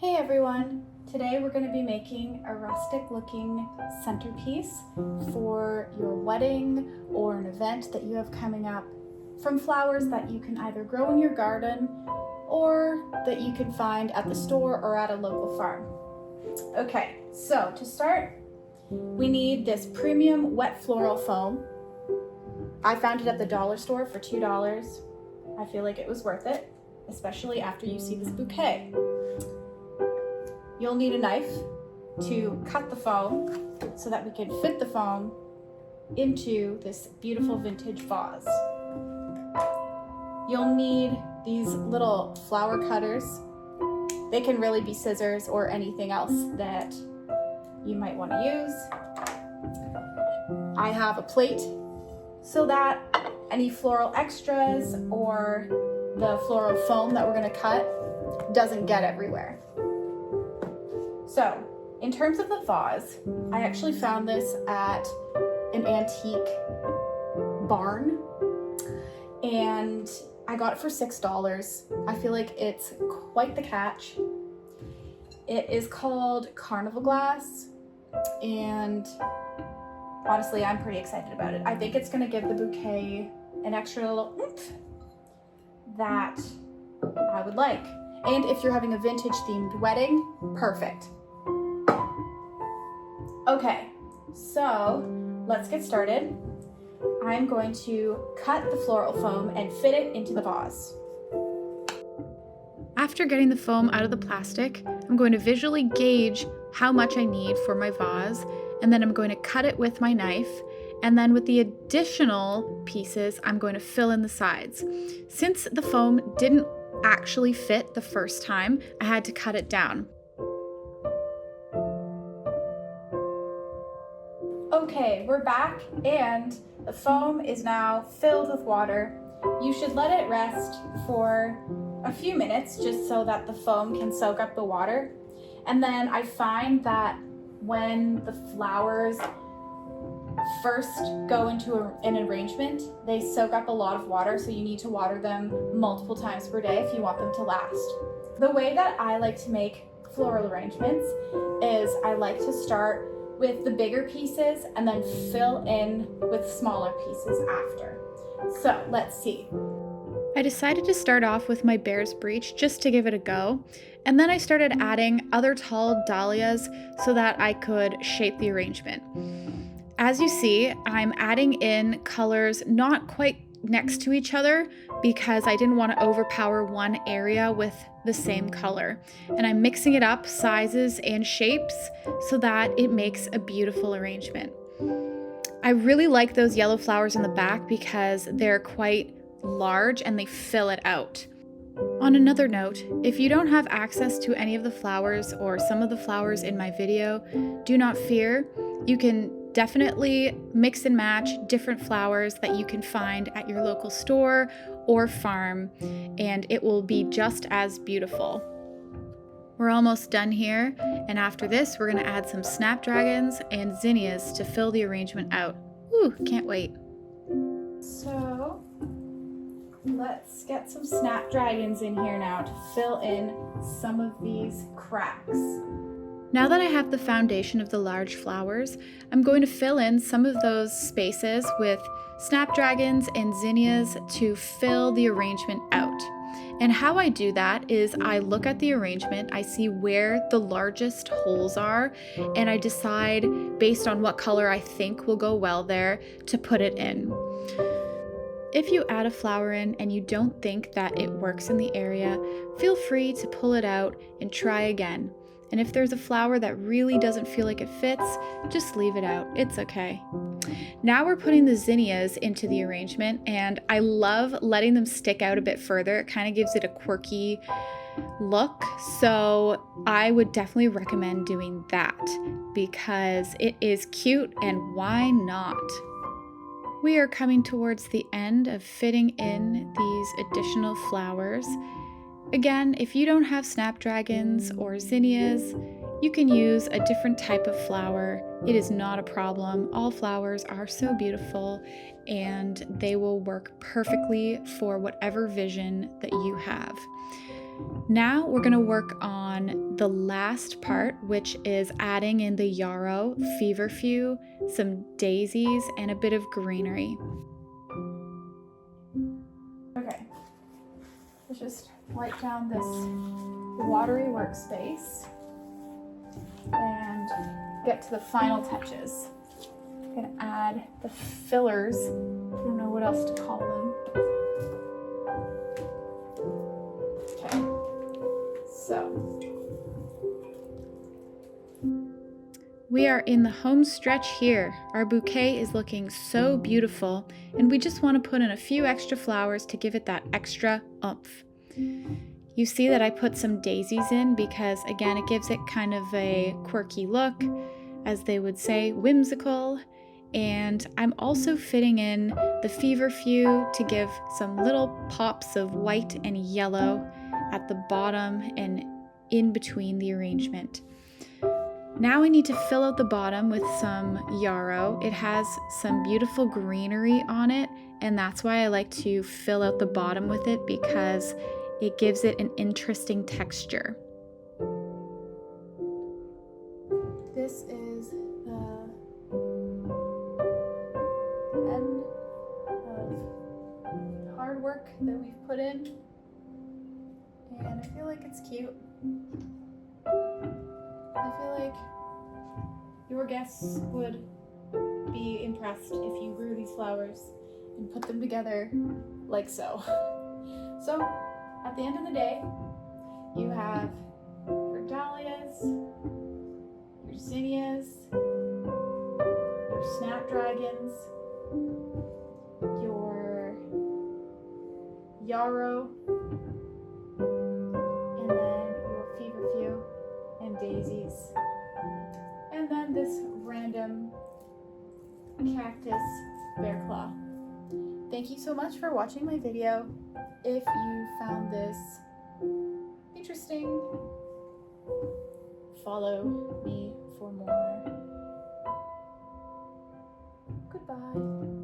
Hey everyone! Today we're going to be making a rustic looking centerpiece for your wedding or an event that you have coming up from flowers that you can either grow in your garden or that you can find at the store or at a local farm. Okay, so to start, we need this premium wet floral foam. I found it at the dollar store for $2. I feel like it was worth it, especially after you see this bouquet. You'll need a knife to cut the foam so that we can fit the foam into this beautiful vintage vase. You'll need these little flower cutters. They can really be scissors or anything else that you might want to use. I have a plate so that any floral extras or the floral foam that we're going to cut doesn't get everywhere. So, in terms of the vase, I actually found this at an antique barn and I got it for $6. I feel like it's quite the catch. It is called Carnival Glass and honestly, I'm pretty excited about it. I think it's going to give the bouquet an extra little oomph that I would like. And if you're having a vintage themed wedding, perfect. Okay, so let's get started. I'm going to cut the floral foam and fit it into the vase. After getting the foam out of the plastic, I'm going to visually gauge how much I need for my vase, and then I'm going to cut it with my knife, and then with the additional pieces, I'm going to fill in the sides. Since the foam didn't actually fit the first time, I had to cut it down. Okay, we're back and the foam is now filled with water. You should let it rest for a few minutes just so that the foam can soak up the water. And then I find that when the flowers first go into an arrangement, they soak up a lot of water, so you need to water them multiple times per day if you want them to last. The way that I like to make floral arrangements is I like to start with the bigger pieces and then fill in with smaller pieces after. So let's see. I decided to start off with my bear's breech just to give it a go, and then I started adding other tall dahlias so that I could shape the arrangement. As you see, I'm adding in colors not quite next to each other because I didn't want to overpower one area with the same color. And I'm mixing it up sizes and shapes so that it makes a beautiful arrangement. I really like those yellow flowers in the back because they're quite large and they fill it out. On another note, if you don't have access to any of the flowers or some of the flowers in my video, do not fear. You can definitely mix and match different flowers that you can find at your local store or farm, and it will be just as beautiful. We're almost done here, and after this, we're going to add some snapdragons and zinnias to fill the arrangement out. Ooh, can't wait. So let's get some snapdragons in here now to fill in some of these cracks. Now that I have the foundation of the large flowers, I'm going to fill in some of those spaces with snapdragons and zinnias to fill the arrangement out. And how I do that is I look at the arrangement, I see where the largest holes are, and I decide based on what color I think will go well there to put it in. If you add a flower in and you don't think that it works in the area, feel free to pull it out and try again. And if there's a flower that really doesn't feel like it fits, just leave it out. It's okay. Now we're putting the zinnias into the arrangement, and I love letting them stick out a bit further. It kind of gives it a quirky look, so I would definitely recommend doing that because it is cute, and why not? We are coming towards the end of fitting in these additional flowers. Again, if you don't have snapdragons or zinnias, you can use a different type of flower. It is not a problem. All flowers are so beautiful and they will work perfectly for whatever vision that you have. Now we're going to work on the last part, which is adding in the yarrow, feverfew, some daisies, and a bit of greenery. Okay, let's just wipe down this watery workspace and get to the final touches. I'm gonna add the fillers. I don't know what else to call them. Okay, so We are in the home stretch here. Our bouquet is looking so beautiful, and we just want to put in a few extra flowers to give it that extra oomph. You see that I put some daisies in because, again, it gives it kind of a quirky look, as they would say, whimsical. And I'm also fitting in the feverfew to give some little pops of white and yellow at the bottom and in between the arrangement. Now I need to fill out the bottom with some yarrow. It has some beautiful greenery on it, and that's why I like to fill out the bottom with it, because it gives it an interesting texture. this is the end of hard work that we've put in, and I feel like it's cute. I feel like your guests would be impressed if you grew these flowers and put them together like so. So, at the end of the day, you have your dahlias, your zinnias, your snapdragons, your yarrow, and then your feverfew and daisies, and then this random cactus bear claw. Thank you so much for watching my video. If you found this interesting, follow me for more. Goodbye.